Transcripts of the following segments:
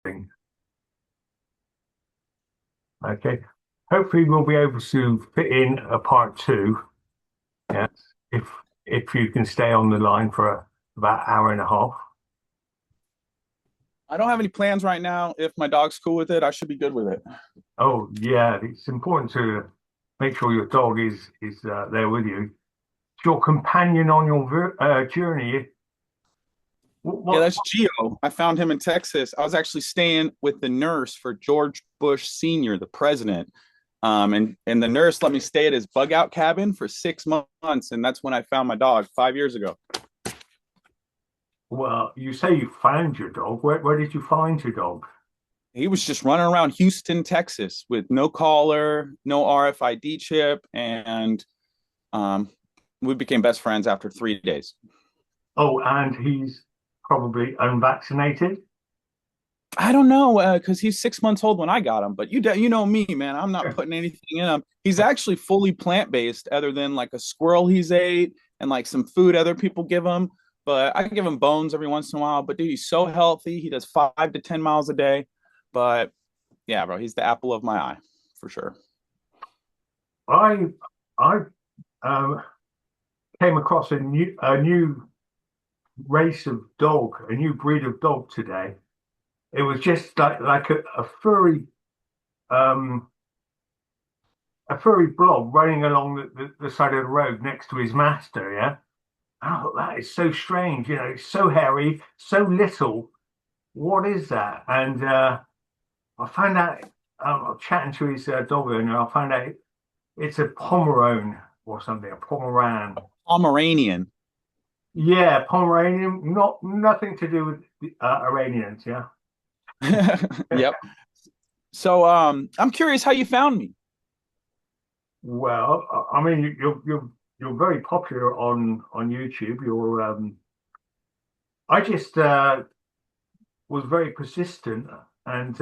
thing. Okay. Hopefully we'll be able to fit in a part two. Yes. If if you can stay on the line for about an hour and a half. I don't have any plans right now. If my dog's cool with it, I should be good with it. Oh yeah, it's important to make sure your dog is there with you. It's your companion on your journey. Yeah, What? that's Geo. I found him in Texas. I was actually staying with the nurse for George Bush Sr., the president. And the nurse let me stay at his bug out cabin for 6 months. And that's when I found my dog 5 years ago. Well, you say you found your dog. Where did you find your dog? He was just running around Houston, Texas with no collar, no RFID chip. And um, we became best friends after 3 days. Oh, and he's probably unvaccinated. I don't know because he's 6 months old when I got him, but you know me, man. I'm not putting anything in him. He's actually fully plant based, other than like a squirrel he's ate and like some food other people give him. But I give him bones every once in a while. But dude, he's so healthy. He does 5 to 10 miles a day. But yeah, bro, he's the apple of my eye for sure. I I um, came across a new race of dog, a new breed of dog today. It was just like um, a furry blob running along the side of the road next to his master. Yeah, and I thought that is so strange. You know, it's so hairy, so little. What is that? And I found out. Chatting to his dog owner, I found out it's a Pomeranian or something, a Pomeran. Pomeranian. Yeah, Pomeranian, nothing to do with Iranians. Yeah. Yep. So I'm curious how you found me. Well, I mean, you're very popular on YouTube. I just was very persistent, and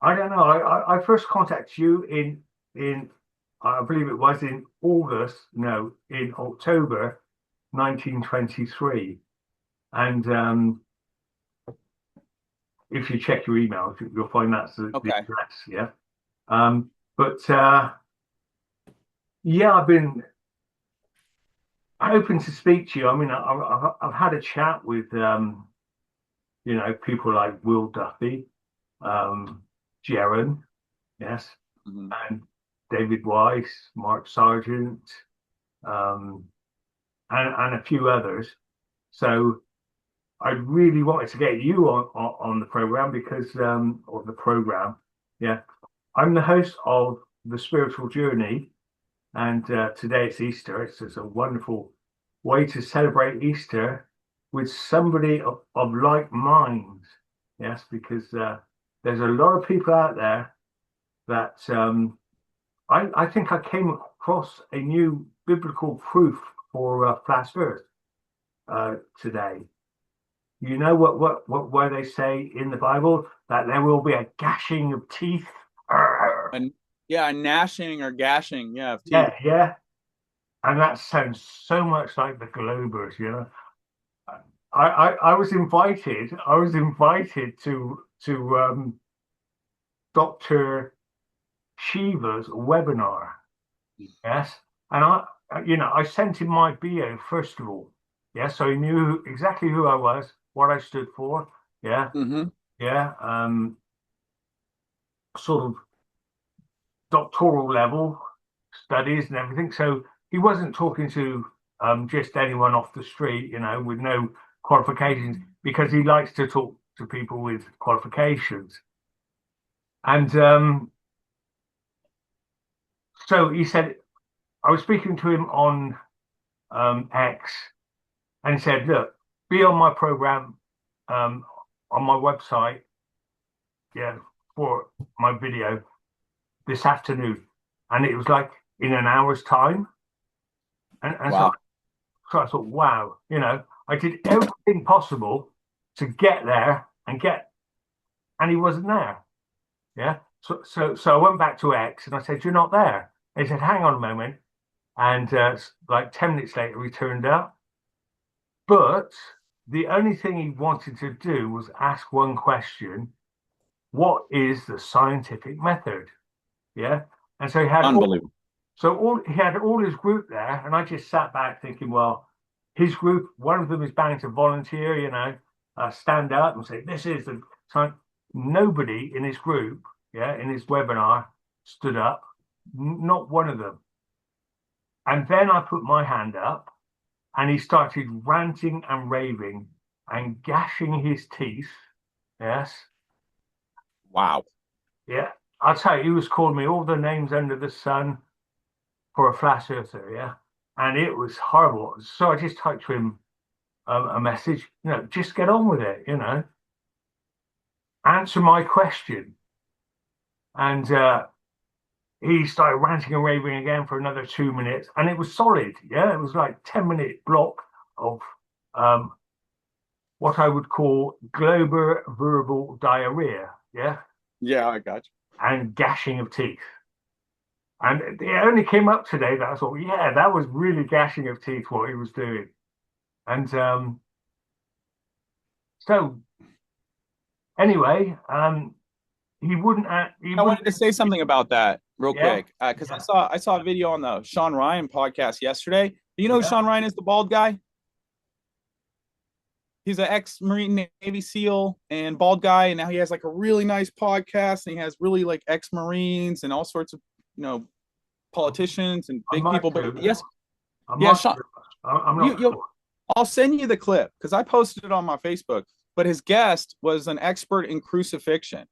I don't know. I first contacted you in I believe it was in August, no, in October 1923, and if you check your email, you'll find that's the Okay. address. Yeah. But yeah, I've been hoping to speak to you. I mean, I've had a chat with people like Will Duffy, um, Jaron, yes, Mhm. and David Weiss, Mark Sargent, um, and a few others. So I really wanted to get you on the program because of the program. Yeah, I'm the host of the Spiritual Journey, and today it's Easter. It's just a wonderful way to celebrate Easter with somebody of like mind. Yes, because there's a lot of people out there that I think I came across a new biblical proof for flat Earth today. You know what where they say in the Bible that there will be a gashing of teeth. And yeah, gnashing or gashing, yeah, of teeth. Yeah, yeah. And that sounds so much like the Globers, you know. I was invited. I was invited to Dr. Shiva's webinar. Yes, and I sent him my bio first of all. Yeah, so he knew exactly who I was, what I stood for. Yeah, Hmm. yeah. Sort of doctoral level studies and everything. So he wasn't talking to just anyone off the street, with no qualifications, because he likes to talk to people with qualifications. And so he said, I was speaking to him on X, and he said, "Look, be on my program on my website, yeah, for my video this afternoon." And it was like in an hour's time. And so Wow. So I thought, wow, I did everything possible to get there and he wasn't there. Yeah. So I went back to X and I said, "You're not there." And he said, "Hang on a moment." And like 10 minutes later, he turned up. But the only thing he wanted to do was ask one question: what is the scientific method? Yeah. And so Unbelievable. he had all his group there, and I just sat back thinking, well, his group, one of them is bound to volunteer, stand up and say, this is the time. Nobody in his group, yeah, in his webinar, stood up, not one of them. And then I put my hand up, and he started ranting and raving and gashing his teeth. Yes. Wow. Yeah. I'll tell you, he was calling me all the names under the sun for a flat earther. Yeah. And it was horrible. So I just typed to him a message, just get on with it, answer my question. And he started ranting and raving again for another 2 minutes. And it was solid. Yeah. It was like 10-minute block of what I would call global verbal diarrhea. Yeah. Yeah, I got you. And gashing of teeth. And it only came up today that I thought, yeah, that was really gashing of teeth what he was doing. And so anyway, he wouldn't. He I wouldn't. wanted to say something about that real Yeah, quick because yeah, I saw a video on the Sean Ryan podcast yesterday. Do you know who yeah. Sean Ryan is? The bald guy. He's an ex-Marine Navy SEAL and bald guy, and now he has like a really nice podcast, and he has really like ex-Marines and all sorts of politicians and I big might people. But do. yes, I yeah, might Sean, do. I'm you not you sure. I'll send you the clip because I posted it on my Facebook. But his guest was an expert in crucifixion,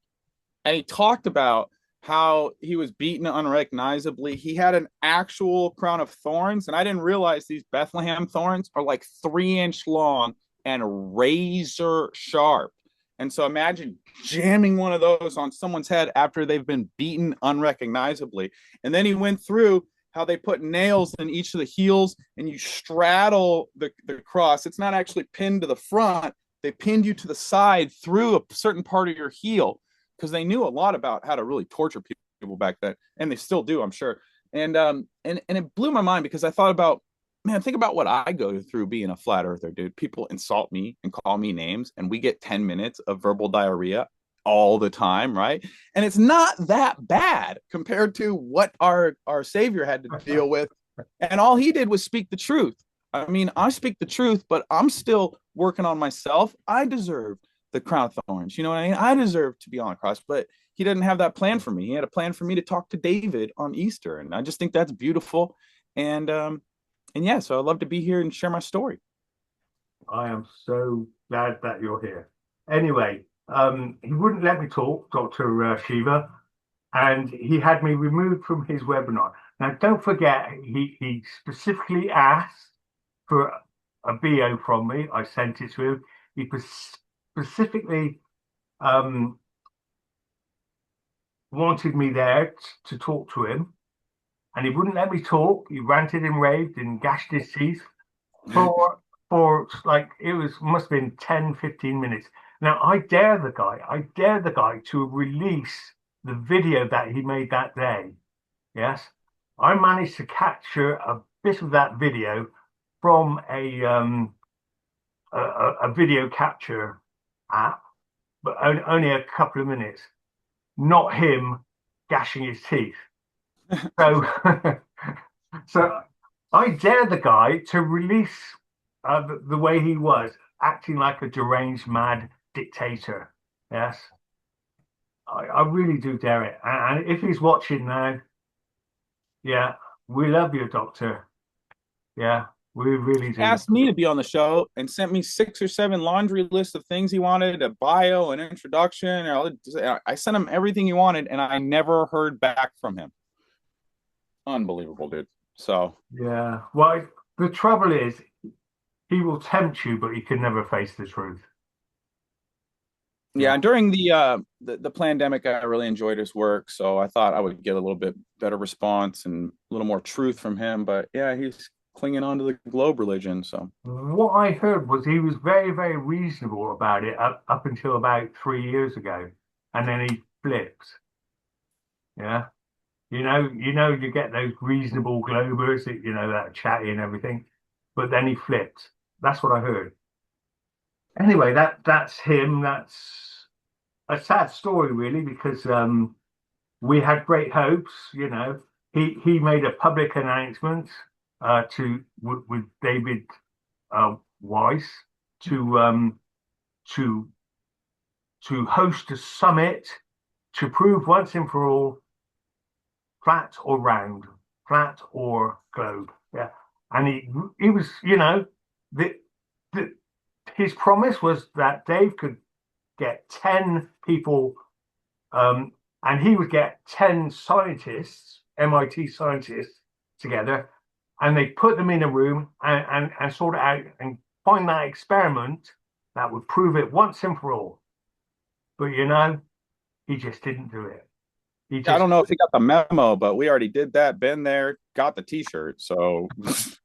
and he talked about how he was beaten unrecognizably. He had an actual crown of thorns, and I didn't realize these Bethlehem thorns are like 3 inch long and razor sharp. And so imagine jamming one of those on someone's head after they've been beaten unrecognizably. And then he went through how they put nails in each of the heels and you straddle the cross. It's not actually pinned to the front, they pinned you to the side through a certain part of your heel because they knew a lot about how to really torture people back then, and they still do, I'm sure. And it blew my mind because I thought about, man, think about what I go through being a flat earther, dude. People insult me and call me names, and we get 10 minutes of verbal diarrhea all the time, right? And it's not that bad compared to what our savior had to deal with. And all he did was speak the truth. I mean, I speak the truth, but I'm still working on myself. I deserve the crown of thorns. You know what I mean? I deserve to be on a cross, but he didn't have that plan for me. He had a plan for me to talk to David on Easter. And I just think that's beautiful. And yeah, so I'd love to be here and share my story. I am so glad that you're here. Anyway, he wouldn't let me talk, Dr. Shiva, and he had me removed from his webinar. Now, don't forget, he specifically asked for a BO from me. I sent it to him. He specifically wanted me there to talk to him, and he wouldn't let me talk. He ranted and raved and gashed his teeth for like it was must have been 10, 15 minutes. Now I dare the guy to release the video that he made that day. Yes. I managed to capture a bit of that video from a video capture app, but only a couple of minutes, not him gashing his teeth. So so I dare the guy to release the way he was, acting like a deranged, mad dictator. Yes, I really do dare it. And if he's watching now, yeah, we love you, Doctor. Yeah, we really do. Asked me to be on the show and sent me 6 or 7 laundry lists of things he wanted, a bio, an introduction. I sent him everything he wanted, and I never heard back from him. Unbelievable, dude. So Yeah. Well, the trouble is, he will tempt you, but he can never face the truth. Yeah. yeah, and during the pandemic, I really enjoyed his work, so I thought I would get a little bit better response and a little more truth from him. But yeah, he's clinging on to the globe religion. So What I heard was he was very, very reasonable about it up until about 3 years ago, and then he flipped. Yeah. You get those reasonable globers that that are chatty and everything, but then he flipped. That's what I heard. anyway, that's him. That's a sad story, really, because we had great hopes. He made a public announcement with David Weiss to to to host a summit to prove once and for all flat or round, flat or globe. Yeah, and he was, the, the his promise was that Dave could get 10 people, um, and he would get 10 scientists, MIT scientists, together, and they put them in a room and sort it out and find that experiment that would prove it once and for all. But he just didn't do it. He I just don't know if he got the memo, but we already did that. Been there, got the T-shirt. So, but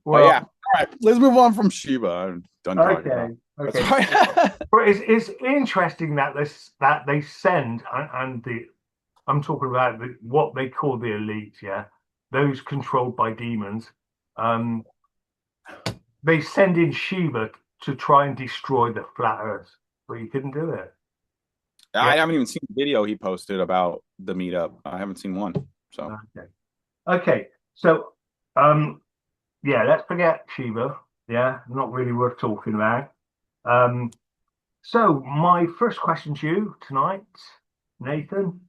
well, yeah, all right. Let's move on from Shiba. I'm done talking okay, about. That's okay. right. But it's interesting that they send and I'm talking about what they call the elite, yeah, those controlled by demons. Um, they send in Shiva to try and destroy the flat Earth, but he couldn't do it. Yeah. I haven't even seen the video he posted about the meetup. I haven't seen one. So Okay. Okay. So, yeah, let's forget Shiva. Yeah, not really worth talking about. Um, so my first question to you tonight, Nathan,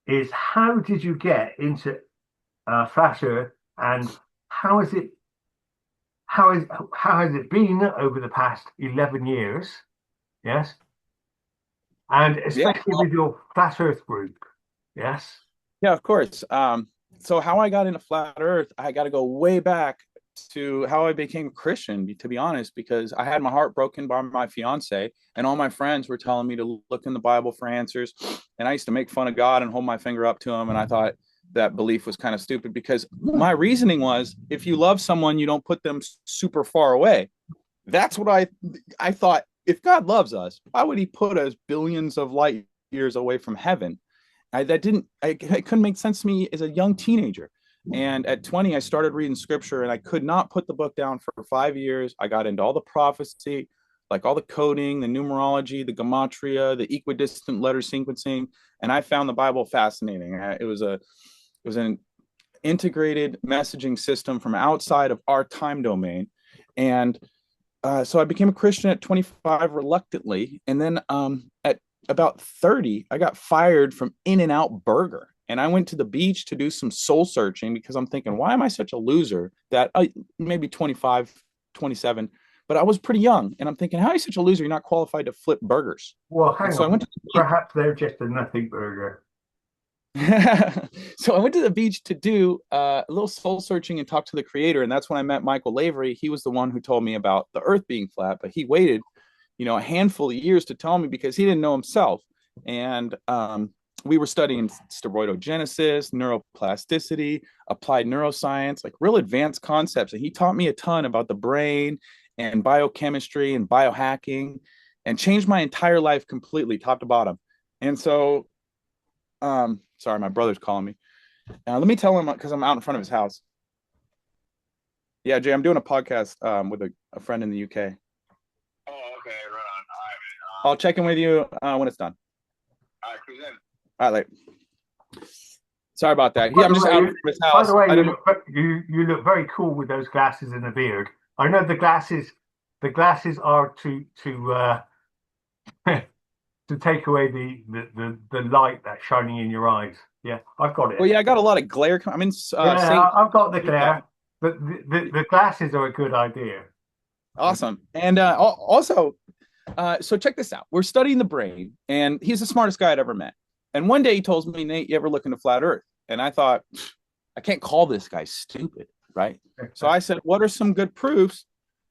is how did you get into flat Earth, and how is it how has it been over the past 11 years? Yes, and yeah, especially with your flat Earth group. Yes. yeah, of course. So how I got into flat Earth, I got to go way back to how I became Christian, to be honest, because I had my heart broken by my fiance, and all my friends were telling me to look in the Bible for answers. And I used to make fun of God and hold my finger up to him. And I thought that belief was kind of stupid because my reasoning was if you love someone, you don't put them super far away. That's what I thought. If God loves us, why would he put us billions of light years away from heaven? It couldn't make sense to me as a young teenager. And at 20, I started reading scripture and I could not put the book down for 5 years. I got into all the prophecy, like all the coding, the numerology, the gematria, the equidistant letter sequencing. And I found the Bible fascinating. It was an integrated messaging system from outside of our time domain. And so I became a Christian at 25 reluctantly. And then at about 30, I got fired from In-N-Out Burger. And I went to the beach to do some soul searching because I'm thinking, why am I such a loser that maybe 25, 27, but I was pretty young. And I'm thinking, how are you such a loser? You're not qualified to flip burgers. Well, And hang so I on. went to the beach. Perhaps they're just a nothing burger. So I went to the beach to do a little soul searching and talk to the creator. And that's when I met Michael Lavery. He was the one who told me about the earth being flat, but he waited, a handful of years to tell me because he didn't know himself. And we were studying steroidogenesis, neuroplasticity, applied neuroscience, like real advanced concepts. And he taught me a ton about the brain and biochemistry and biohacking and changed my entire life completely, top to bottom. And so, sorry, my brother's calling me. Let me tell him because I'm out in front of his house. Yeah, Jay, I'm doing a podcast with a friend in the UK. Oh, okay, right on. All right, man. I'll check in with you when it's done. All right, present. All right, later. Sorry about that. By I'm the just way, out of his by house. the way, I you didn't. look you look very cool with those glasses and a beard. I know the glasses are to to take away the light that's shining in your eyes. Yeah, I've got Well, it. yeah, I got a lot of glare. I'm in Yeah, St. I've got the glare. But the glasses are a good idea. Awesome. And also, so check this out. We're studying the brain, and he's the smartest guy I'd ever met. And one day he tells me, Nate, you ever look into flat Earth? And I thought, I can't call this guy stupid, right? So I said, what are some good proofs,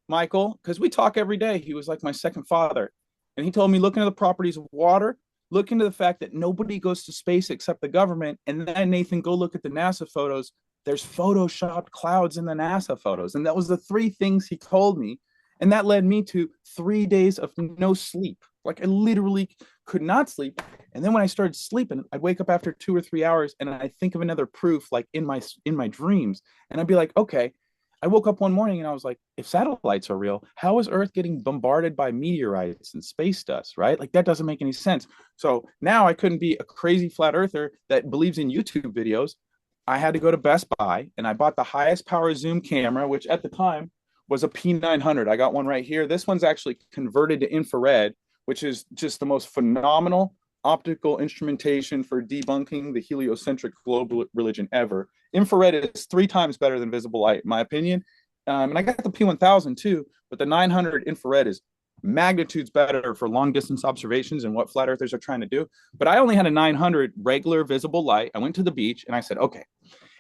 Michael? Because we talk every day. He was like my second father. And he told me, look into the properties of water, look into the fact that nobody goes to space except the government. And then, Nathan, go look at the NASA photos. There's photoshopped clouds in the NASA photos. And that was the three things he told me. And that led me to 3 days of no sleep. Like I literally could not sleep. And then when I started sleeping, I'd wake up after 2 or 3 hours and I think of another proof like in my dreams. And I'd be like, okay, I woke up one morning and I was like, if satellites are real, how is Earth getting bombarded by meteorites and space dust, right? Like that doesn't make any sense. So now I couldn't be a crazy flat earther that believes in YouTube videos. I had to go to Best Buy and I bought the highest power zoom camera, which at the time was a P900. I got one right here. This one's actually converted to infrared, which is just the most phenomenal optical instrumentation for debunking the heliocentric global religion ever. Infrared is 3 times better than visible light, in my opinion. And I got the P1000 too, but the 900 infrared is magnitudes better for long distance observations and what flat earthers are trying to do. But I only had a 900 regular visible light. I went to the beach and I said, okay,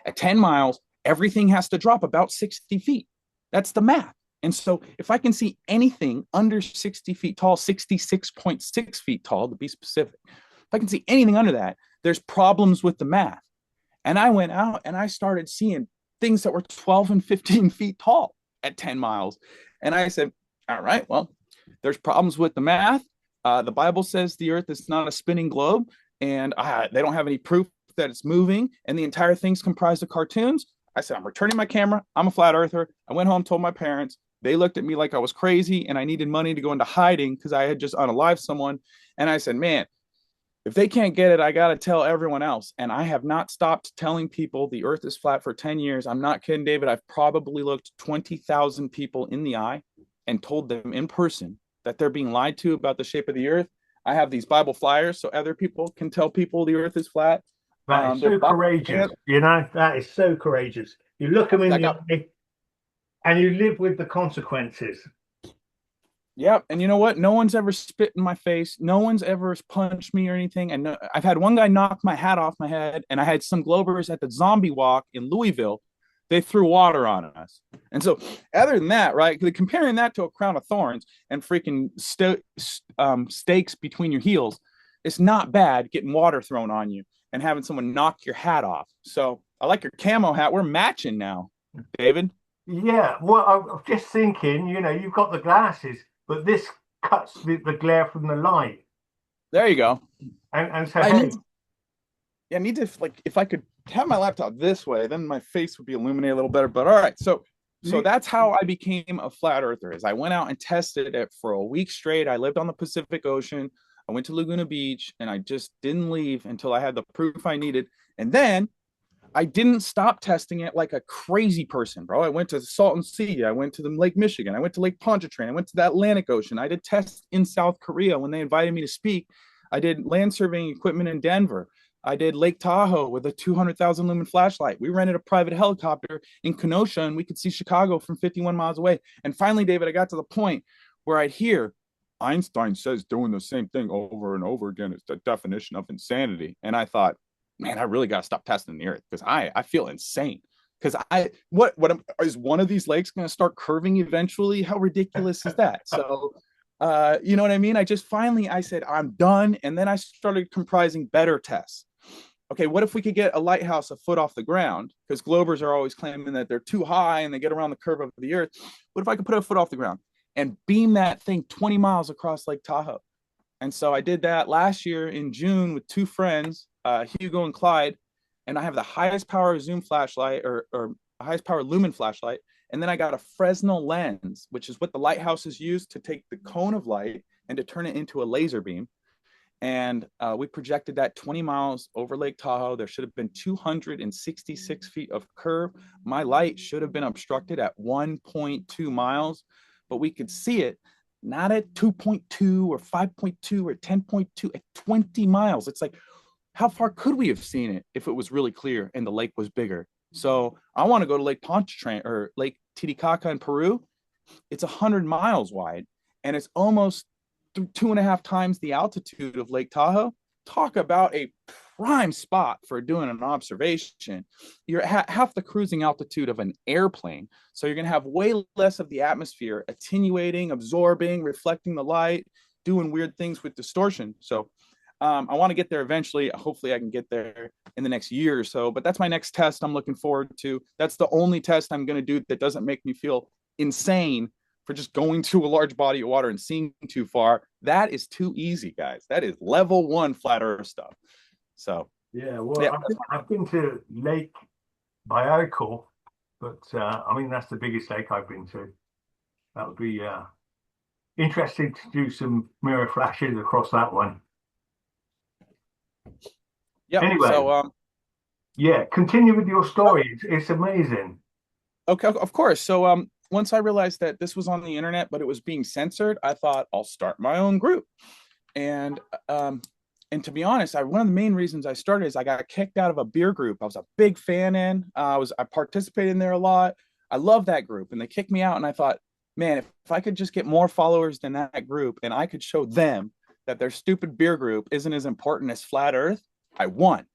at 10 miles, everything has to drop about 60 feet. That's the math. And so if I can see anything under 60 feet tall, 66.6 feet tall, to be specific, if I can see anything under that, there's problems with the math. And I went out and I started seeing things that were 12 and 15 feet tall at 10 miles. And I said, all right, well, there's problems with the math. The Bible says the earth is not a spinning globe, and they don't have any proof that it's moving, and the entire thing's comprised of cartoons. I said, I'm returning my camera. I'm a flat earther. I went home, told my parents. They looked at me like I was crazy and I needed money to go into hiding because I had just unalived someone. And I said, man, if they can't get it, I got to tell everyone else. And I have not stopped telling people the earth is flat for 10 years. I'm not kidding, David. I've probably looked 20,000 people in the eye and told them in person that they're being lied to about the shape of the earth. I have these Bible flyers so other people can tell people the earth is flat. That is so courageous. You know, that is so courageous. You look them in the eye and you live with the consequences. Yeah, and you know what? No one's ever spit in my face. No one's ever punched me or anything. And I've had one guy knock my hat off my head, and I had some Globers at the zombie walk in Louisville. They threw water on us. And so, other than that, right, comparing that to a crown of thorns and freaking stakes between your heels, it's not bad getting water thrown on you and having someone knock your hat off. So, I like your camo hat. We're matching now, David. Yeah, well, I'm just thinking, you know, you've got the glasses, but this cuts the glare from the light. There you go. And so, I need to, like, if I could have my laptop this way, then my face would be illuminated a little better. But all right, so that's how I became a flat earther. Is I went out and tested it for a week straight. I lived on the Pacific Ocean. I went to Laguna Beach, and I just didn't leave until I had the proof I needed. And then I didn't stop testing it like a crazy person, bro. I went to the Salton Sea. I went to the Lake Michigan. I went to Lake Pontchartrain. I went to the Atlantic Ocean. I did tests in South Korea when they invited me to speak. I did land surveying equipment in Denver. I did Lake Tahoe with a 200,000 lumen flashlight. We rented a private helicopter in Kenosha, and we could see Chicago from 51 miles away. And finally, David, I got to the point where I'd hear Einstein says doing the same thing over and over again is the definition of insanity. And I thought, man, I really got to stop testing the earth because I feel insane. Because is one of these lakes going to start curving eventually? How ridiculous is that? So, you know what I mean? I said, I'm done. And then I started comprising better tests. Okay, what if we could get a lighthouse a foot off the ground? Because Globers are always claiming that they're too high and they get around the curve of the earth. What if I could put a foot off the ground and beam that thing 20 miles across Lake Tahoe? And so I did that last year in June with 2 friends, Hugo and Clyde, and I have the highest power zoom flashlight or highest power lumen flashlight. And then I got a Fresnel lens, which is what the lighthouses use to take the cone of light and to turn it into a laser beam. And we projected that 20 miles over Lake Tahoe. There should have been 266 feet of curve. My light should have been obstructed at 1.2 miles, but we could see it not at 2.2 or 5.2 or 10.2, at 20 miles. It's like, how far could we have seen it if it was really clear and the lake was bigger? So I want to go to Lake Pontchartrain or Lake Titicaca in Peru. It's 100 miles wide, and it's almost 2.5 times the altitude of Lake Tahoe. Talk about a prime spot for doing an observation. You're at half the cruising altitude of an airplane. So you're going to have way less of the atmosphere attenuating, absorbing, reflecting the light, doing weird things with distortion. So I want to get there eventually. Hopefully I can get there in the next year or so, but that's my next test I'm looking forward to. That's the only test I'm going to do that doesn't make me feel insane for just going to a large body of water and seeing too far. That is too easy, guys. That is level 1 flat earth stuff. So yeah, well, yeah. I've been to Lake Baikal, But I mean, that's the biggest lake I've been to. That would be interesting to do some mirror flashes across that one. Yeah. Anyway, So yeah, continue with your story. It's amazing. okay, of course. So once I realized that this was on the internet, but it was being censored, I thought I'll start my own group. And um, and to be honest, one of the main reasons I started is I got kicked out of a beer group I was a big fan in. I participated in there a lot. I love that group, and they kicked me out. And I thought, man, if I could just get more followers than that group, and I could show them that their stupid beer group isn't as important as Flat Earth, I won.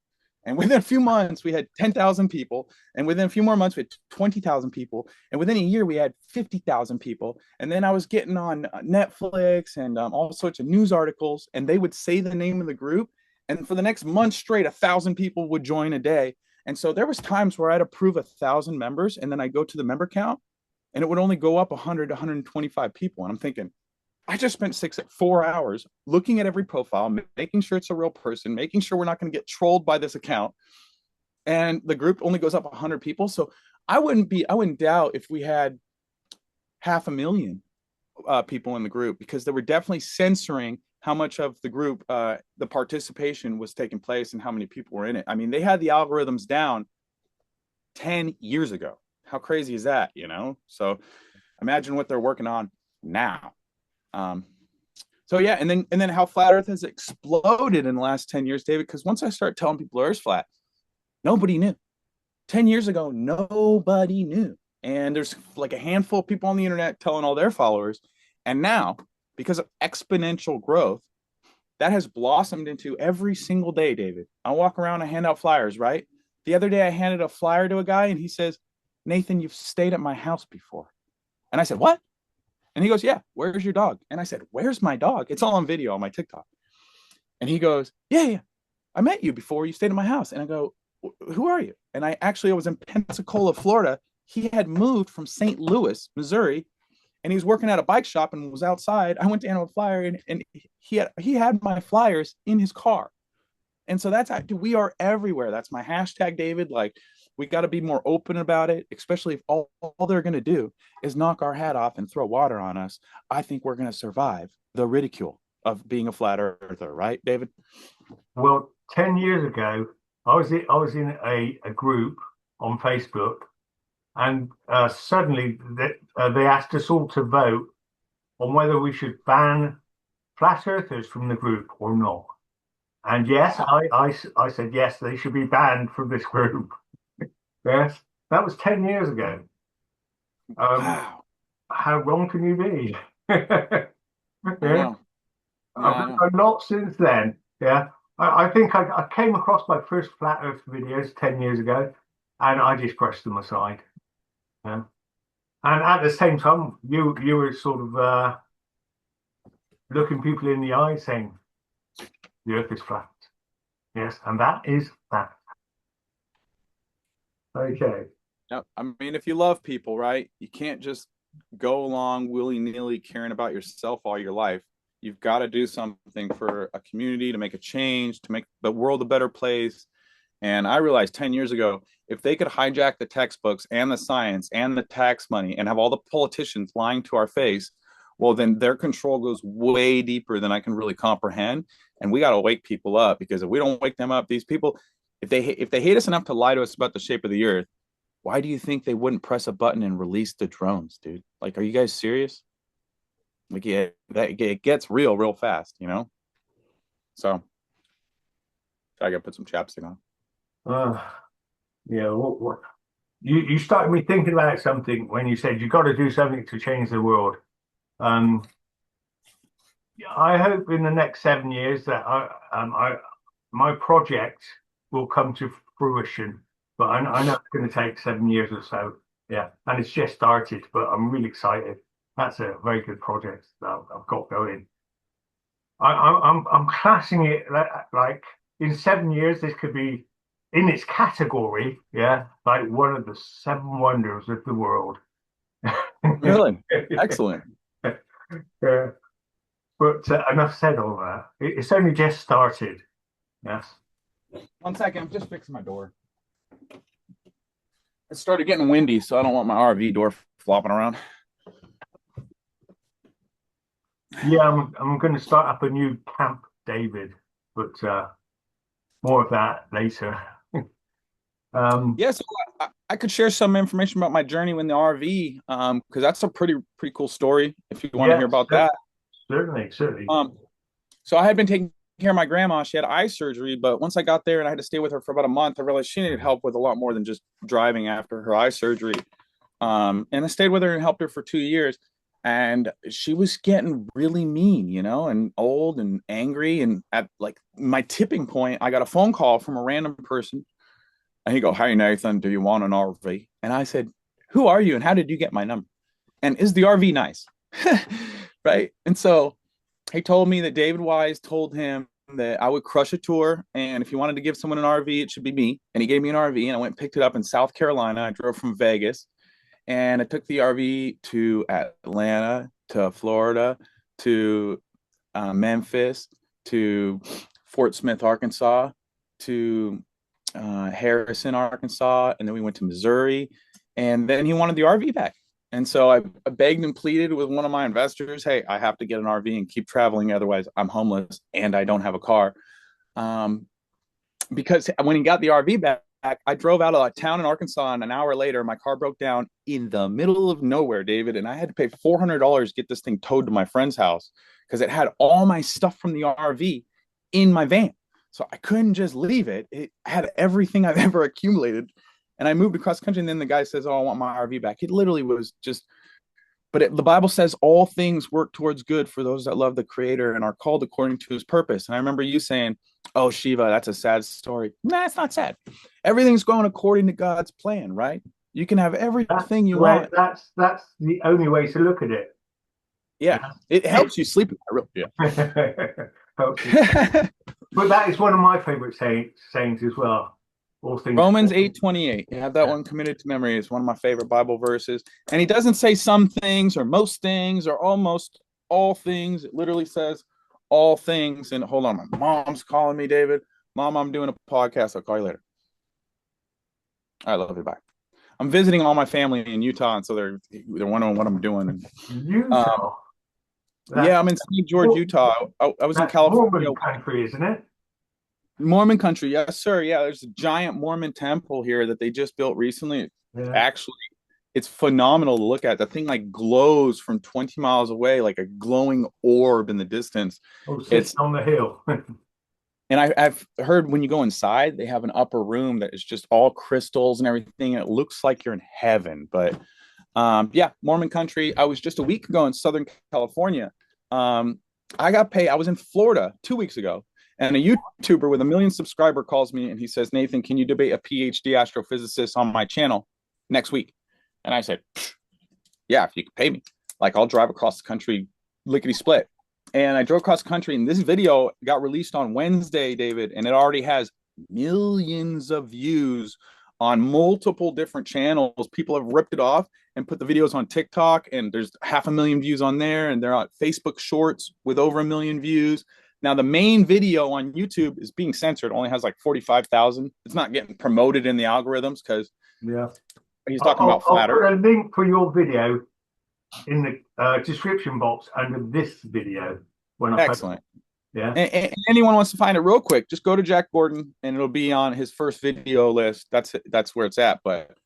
And within a few months, we had 10,000 people. And within a few more months, we had 20,000 people. And within a year, we had 50,000 people. And then I was getting on Netflix and all sorts of news articles. And they would say the name of the group. And for the next month straight, 1,000 people would join a day. And so there was times where I'd approve 1,000 members. And then I go to the member count and it would only go up 100 to 125 people. And I'm thinking, I just spent 4 hours looking at every profile, making sure it's a real person, making sure we're not going to get trolled by this account. And the group only goes up 100 people. So I wouldn't doubt if we had 500,000 people in the group, because they were definitely censoring how much of the group, the participation was taking place and how many people were in it. I mean, they had the algorithms down 10 years ago. How crazy is that, you know? So imagine what they're working on now. So yeah, and then how Flat Earth has exploded in the last 10 years, David, because once I started telling people Earth's flat, nobody knew. 10 years ago, nobody knew. And there's like a handful of people on the internet telling all their followers. And now, because of exponential growth, that has blossomed into every single day, David. I walk around and hand out flyers, right? The other day I handed a flyer to a guy and he says, "Nathan, you've stayed at my house before." And I said, "What?" And he goes, "Yeah, where's your dog?" And I said, "Where's my dog?" It's all on video on my TikTok. And he goes, yeah, I met you before. You stayed at my house. And I go, "Who are you?" And I was in Pensacola, Florida. He had moved from St. Louis, Missouri, and he was working at a bike shop and was outside. I went to hand him a flyer, and he had my flyers in his car. And so we are everywhere. That's my hashtag, David. Like, we got to be more open about it, especially if all they're going to do is knock our hat off and throw water on us. I think we're going to survive the ridicule of being a flat earther, right, David? Well, 10 years ago, I was in a group on Facebook, and suddenly they asked us all to vote on whether we should ban flat earthers from the group or not. And yes, I said yes, they should be banned from this group. Yes, that was 10 years ago. Wow. How wrong can you be? Yeah. I've done a lot since then. Yeah. I think I came across my first flat earth videos 10 years ago, and I just brushed them aside. Yeah. And at the same time, you were sort of looking people in the eye saying, the earth is flat. Yes, and that is that. Okay. Now, I mean, if you love people, right, you can't just go along willy-nilly caring about yourself all your life. You've got to do something for a community, to make a change, to make the world a better place. And I realized 10 years ago, if they could hijack the textbooks and the science and the tax money and have all the politicians lying to our face, well, then their control goes way deeper than I can really comprehend. And we got to wake people up, because if we don't wake them up, these people, if they hate us enough to lie to us about the shape of the earth, why do you think they wouldn't press a button and release the drones, dude? Like, are you guys serious? Like, yeah, it gets real fast, you know? So I got to put some chapstick on. Yeah, what you started me thinking about something when you said you got to do something to change the world. I hope in the next 7 years that my project will come to fruition, but I know it's going to take 7 years or so. Yeah, and it's just started, but I'm really excited. That's a very good project that I've got going. I'm classing it like in 7 years this could be in its category, yeah, like one of the 7 wonders of the world. Really? Excellent. Yeah. But enough said on that. It's only just started. Yes. 1 second, I'm just fixing my door. It started getting windy, so I don't want my RV door flopping around. Yeah, I'm going to start up a new camp, David, but more of that later. Yes, I could share some information about my journey in the RV, because that's a pretty cool story. If you want to hear Yes, about that, certainly. so I had been taking care of my grandma. She had eye surgery, but once I got there and I had to stay with her for about a month, I realized she needed help with a lot more than just driving after her eye surgery. And I stayed with her and helped her for 2 years. And she was getting really mean, and old and angry. And at like my tipping point, I got a phone call from a random person. And he go, "Hey, Nathan, do you want an RV?" And I said, "Who are you? And how did you get my number? And is the RV nice?" Right. And so he told me that David Wise told him that I would crush a tour. And if he wanted to give someone an RV, it should be me. And he gave me an RV and I went and picked it up in South Carolina. I drove from Vegas and I took the RV to Atlanta, to Florida, to Memphis, to Fort Smith, Arkansas, to Harrison, Arkansas, and then we went to Missouri. And then he wanted the RV back. And so I begged and pleaded with one of my investors, "Hey, I have to get an RV and keep traveling. Otherwise, I'm homeless and I don't have a car." Because when he got the RV back, I drove out of a town in Arkansas, and an hour later, my car broke down in the middle of nowhere, David. And I had to pay $400 to get this thing towed to my friend's house because it had all my stuff from the RV in my van. So I couldn't just leave it. It had everything I've ever accumulated. And I moved across country, and then the guy says, "Oh, I want my RV back." It literally was just, but the Bible says all things work towards good for those that love the Creator and are called according to his purpose. And I remember you saying, "Oh, Shiva, that's a sad story." Nah, it's not sad. Everything's going according to God's plan, right? You can have everything you want. That's the only way to look at it. Yeah, it helps you sleep. Yeah. But that is one of my favorite sayings as well. All things Romans 8:28. You have that one committed to memory. It's one of my favorite Bible verses. And he doesn't say some things or most things or almost all things. It literally says all things. And hold on, my mom's calling me, David. Mom, I'm doing a podcast. I'll call you later. I love you. Bye. I'm visiting all my family in Utah, and so they're wondering what I'm doing. Utah. Yeah, I'm in St. George, Utah. I was in California. Mormon country, isn't it? Mormon country, yes, sir. Yeah, there's a giant Mormon temple here that they just built recently. Yeah. Actually, it's phenomenal to look at. The thing like glows from 20 miles away, like a glowing orb in the distance. Oh, it's on the hill. And I've heard when you go inside, they have an upper room that is just all crystals and everything. And it looks like you're in heaven. But yeah, Mormon country. I was just a week ago in Southern California. I got paid. I was in Florida 2 weeks ago. And a YouTuber with 1 million subscribers calls me and he says, "Nathan, can you debate a PhD astrophysicist on my channel next week?" And I said, "Yeah, if you can pay me. Like, I'll drive across the country, lickety split." And I drove across the country, and this video got released on Wednesday, David, and it already has millions of views on multiple different channels. People have ripped it off and put the videos on TikTok, and there's 500,000 views on there, and they're on Facebook Shorts with over 1 million views. Now, the main video on YouTube is being censored. It only has like 45,000. It's not getting promoted in the algorithms because he's talking about flat Earth. I'll put a link for your video in the description box under this video. Excellent. Yeah. And anyone wants to find it real quick, just go to Jack Gordon and it'll be on his first video list. That's where it's at. But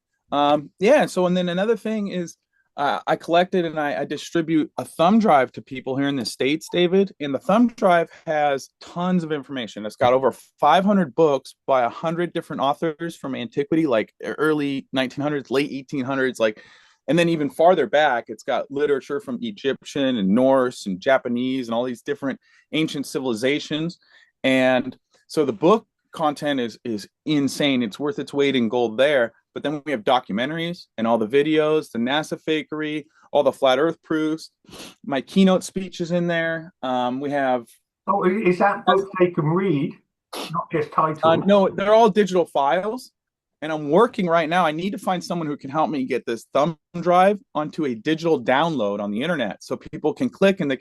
yeah. So, and then another thing is I collected and I distribute a thumb drive to people here in the States, David. And the thumb drive has tons of information. It's got over 500 books by 100 different authors from antiquity, like early 1900s, late 1800s, like, and then even farther back, it's got literature from Egyptian and Norse and Japanese and all these different ancient civilizations. And so the book content is insane. It's worth its weight in gold there. But then we have documentaries and all the videos, the NASA fakery, all the flat Earth proofs. My keynote speech is in there. We have. Oh, is that book they can read, not just titles? No, they're all digital files. And I'm working right now. I need to find someone who can help me get this thumb drive onto a digital download on the internet, so people can click and they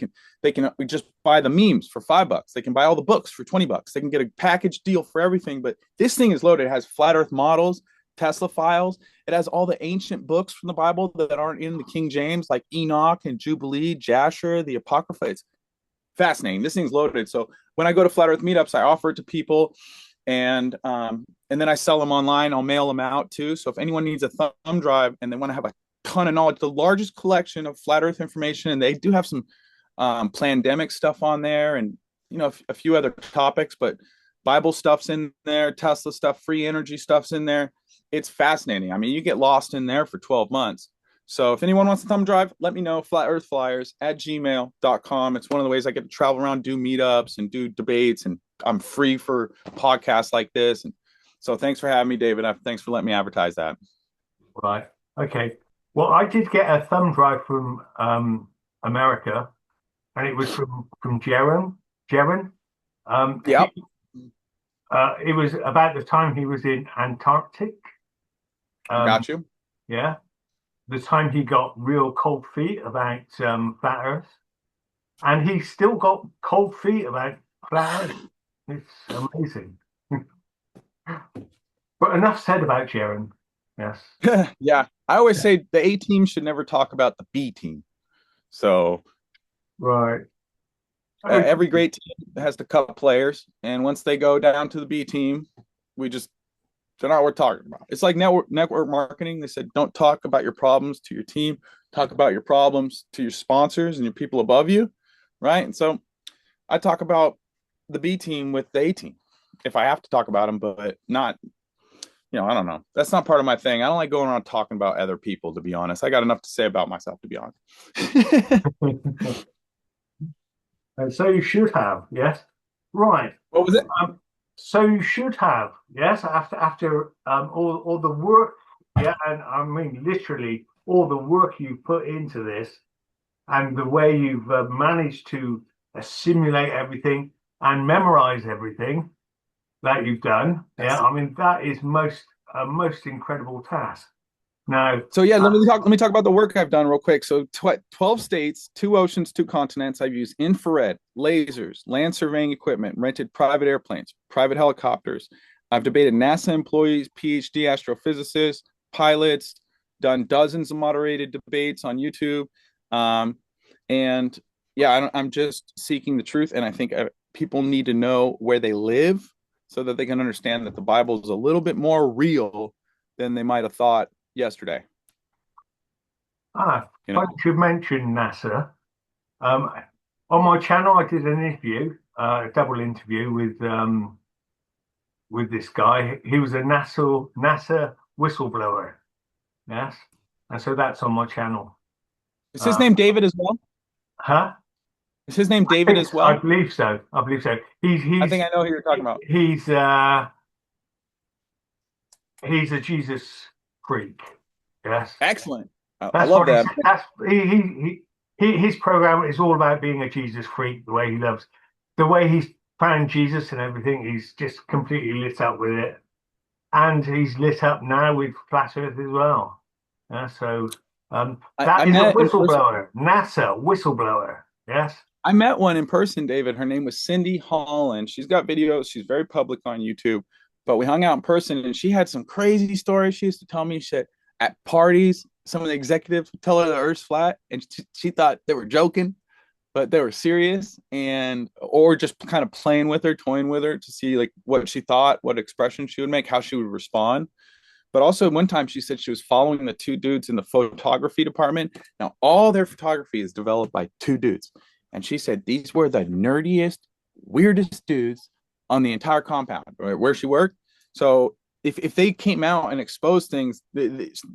can just buy the memes for $5. They can buy all the books for $20. They can get a package deal for everything. But this thing is loaded. It has flat Earth models, Tesla files. It has all the ancient books from the Bible that aren't in the King James, like Enoch and Jubilee, Jasher, the Apocrypha. It's fascinating. This thing's loaded. So when I go to Flat Earth meetups, I offer it to people, and then I sell them online. I'll mail them out too. So if anyone needs a thumb drive and they want to have a ton of knowledge, the largest collection of flat Earth information, and they do have some pandemic stuff on there, and a few other topics, but Bible stuff's in there, Tesla stuff, free energy stuff's in there. It's fascinating. I mean, you get lost in there for 12 months. So if anyone wants a thumb drive, let me know. flatearthflyers@gmail.com. It's one of the ways I get to travel around, do meetups and do debates, and I'm free for podcasts like this. And so thanks for having me, David. Thanks for letting me advertise that. Right. Okay. Well, I did get a thumb drive from America, and it was from Jaron. Yep. It was about the time he was in Antarctic. Got you. Yeah. The time he got real cold feet about flat Earth, and he's still got cold feet about flat Earth. It's amazing. But enough said about Jaron. Yes. Yeah. I always say the A team should never talk about the B team. So, Right. every great team has to cut players, and once they go down to the B team, they're not worth talking about. It's like network marketing. They said, don't talk about your problems to your team. Talk about your problems to your sponsors and your people above you, right? And so I talk about the B team with the A team if I have to talk about them, but not, I don't know. That's not part of my thing. I don't like going around talking about other people, to be honest. I got enough to say about myself, to be honest. And so you should have, yes. Right. What was it? So you should have, yes, after all the work, yeah, and I mean literally all the work you've put into this, and the way you've managed to assimilate everything and memorize everything that you've done. Yeah, I mean that is a most incredible task. Now, so yeah, let me talk about the work I've done real quick. So 12 states, 2 oceans, 2 continents. I've used infrared, lasers, land surveying equipment, rented private airplanes, private helicopters. I've debated NASA employees, PhD astrophysicists, pilots, done dozens of moderated debates on YouTube. And yeah, I'm just seeking the truth. And I think people need to know where they live so that they can understand that the Bible is a little bit more real than they might have thought yesterday. Funny you mentioned NASA. On my channel, I did an interview, a double interview with this guy. He was a NASA whistleblower. Yes, and so that's on my channel. Is his name David as well? Huh? Is his name David as well? I believe so. I think I know who you're talking about. He's a Jesus freak. Yes. Excellent. I love that. His program is all about being a Jesus freak. The way he's found Jesus and everything. He's just completely lit up with it, and he's lit up now with flat Earth as well. So that is a whistleblower, NASA whistleblower. Yes. I met one in person, David. Her name was Cindy Holland. She's got videos. She's very public on YouTube. But we hung out in person, and she had some crazy stories she used to tell me. She said at parties, some of the executives would tell her the Earth's flat, and she thought they were joking, but they were serious, or just kind of playing with her, toying with her to see like what she thought, what expression she would make, how she would respond. But also one time she said she was following the 2 dudes in the photography department. Now all their photography is developed by 2 dudes. And she said these were the nerdiest, weirdest dudes on the entire compound where she worked. So if they came out and exposed things,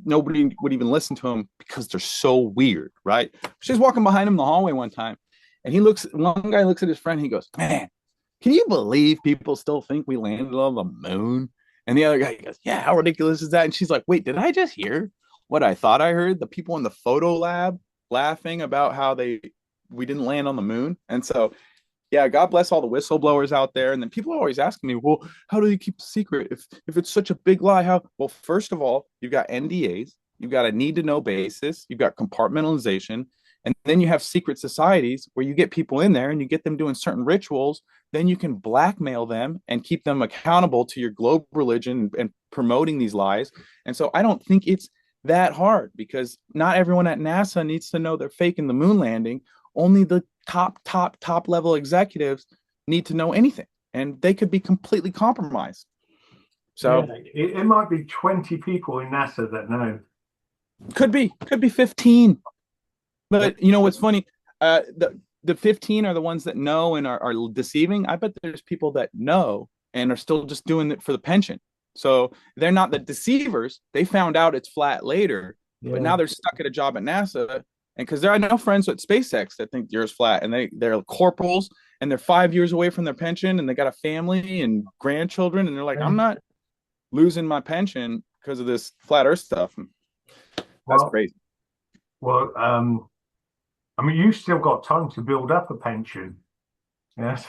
nobody would even listen to them because they're so weird, right? She was walking behind him in the hallway one time, and one guy looks at his friend, and he goes, "Man, can you believe people still think we landed on the moon?" And the other guy goes, "Yeah, how ridiculous is that?" And she's like, "Wait, did I just hear what I thought I heard? The people in the photo lab laughing about how we didn't land on the moon." And so, yeah, God bless all the whistleblowers out there. And then people are always asking me, well, how do you keep a secret if it's such a big lie? How? Well, first of all, you've got NDAs, you've got a need to know basis, you've got compartmentalization, and then you have secret societies where you get people in there and you get them doing certain rituals. Then you can blackmail them and keep them accountable to your globe religion and promoting these lies. And so I don't think it's that hard, because not everyone at NASA needs to know they're faking the moon landing. Only the top level executives need to know anything, and they could be completely compromised. So it might be 20 people in NASA that know. Could be 15. But you know what's funny? The 15 are the ones that know and are deceiving. I bet there's people that know and are still just doing it for the pension. So they're not the deceivers. They found out it's flat later, but now they're stuck at a job at NASA. And because I know friends at SpaceX that think the Earth's flat, and they're corporals, and they're 5 years away from their pension, and they got a family and grandchildren, and they're like, I'm not losing my pension because of this flat Earth stuff. That's crazy. Well, I mean, you've still got time to build up a pension. Yes.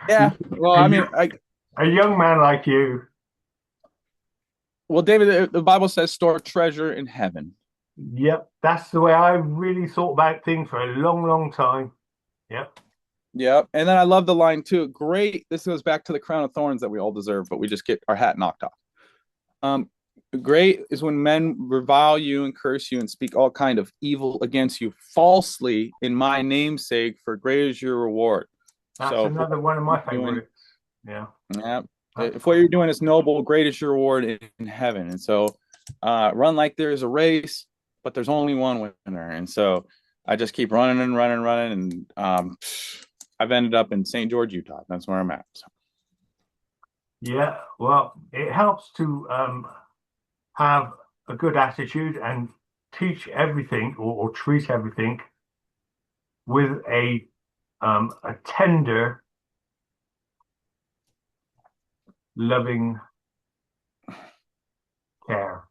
Yeah. Well, I mean, a young man like you. Well, David, the Bible says store treasure in heaven. Yep. That's the way I really thought about things for a long, long time. Yep. Yep. And then I love the line too. Great. This goes back to the crown of thorns that we all deserve, but we just get our hat knocked off. Great is when men revile you and curse you and speak all kind of evil against you falsely in my name's sake, for great is your reward. That's another one of my favorites. Yeah. Yeah. If what you're doing is noble, great is your reward in heaven. And so run like there is a race, but there's only one winner. And so I just keep running and running. And I've ended up in St. George, Utah. That's where I'm at. So. Yeah. Well, it helps to have a good attitude and teach everything or treat everything with a tender, loving care.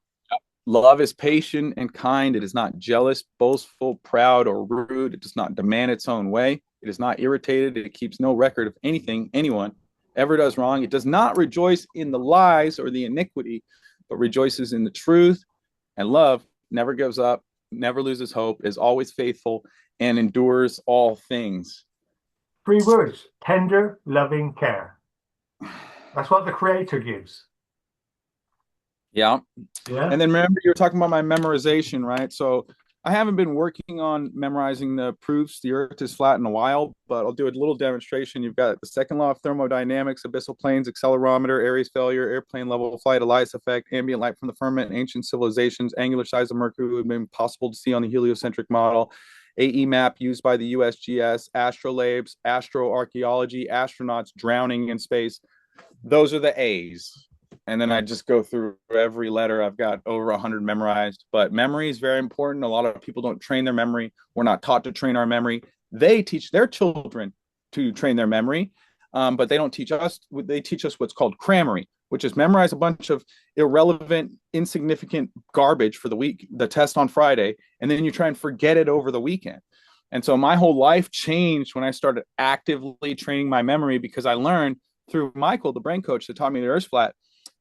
Love is patient and kind. It is not jealous, boastful, proud, or rude. It does not demand its own way. It is not irritated. It keeps no record of anything anyone ever does wrong. It does not rejoice in the lies or the iniquity, but rejoices in the truth. And love never gives up, never loses hope, is always faithful, and endures all things. 3 words: tender, loving care. That's what the Creator gives. Yeah. Yeah. And then remember, you were talking about my memorization, right? So I haven't been working on memorizing the proofs the Earth is flat in a while, but I'll do a little demonstration. You've got the second law of thermodynamics, abyssal planes, accelerometer, Aries failure, airplane level flight, Elias effect, ambient light from the firmament, ancient civilizations, angular size of Mercury would have been possible to see on the heliocentric model, AE map used by the USGS, astrolabes, astroarchaeology, astronauts drowning in space. Those are the A's. And then I just go through every letter. I've got over 100 memorized, but memory is very important. A lot of people don't train their memory. We're not taught to train our memory. They teach their children to train their memory, but they don't teach us. They teach us what's called crammery, which is memorize a bunch of irrelevant, insignificant garbage for the week, the test on Friday, and then you try and forget it over the weekend. And so my whole life changed when I started actively training my memory, because I learned through Michael, the brain coach that taught me the Earth's flat,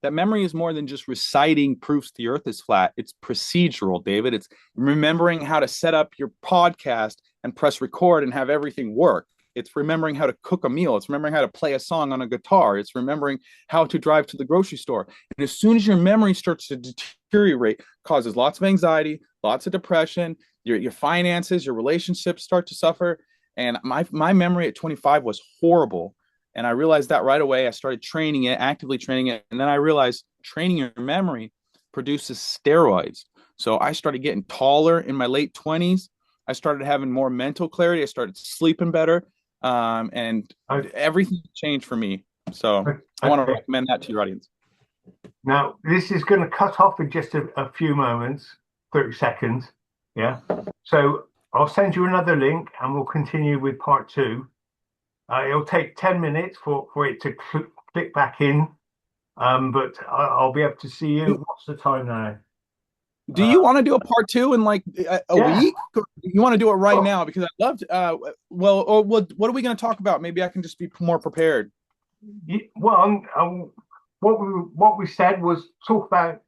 that memory is more than just reciting proofs the Earth is flat. It's procedural, David. It's remembering how to set up your podcast and press record and have everything work. It's remembering how to cook a meal. It's remembering how to play a song on a guitar. It's remembering how to drive to the grocery store. And as soon as your memory starts to deteriorate, causes lots of anxiety, lots of depression, your finances, your relationships start to suffer. And my memory at 25 was horrible. And I realized that right away. I started training it, actively training it. And then I realized training your memory produces steroids. So I started getting taller in my late 20s. I started having more mental clarity. I started sleeping better. And everything changed for me. So I want to recommend that to your audience. Now, this is going to cut off in just a few moments, 30 seconds. Yeah. So I'll send you another link and we'll continue with part 2. It'll take 10 minutes for it to click back in, but I'll be able to see you. What's the time now? Do you want to do a part 2 in like a week? Or you want to do it right now? Because I'd love to. What are we going to talk about? Maybe I can just be more prepared. Well, what we said was talk about.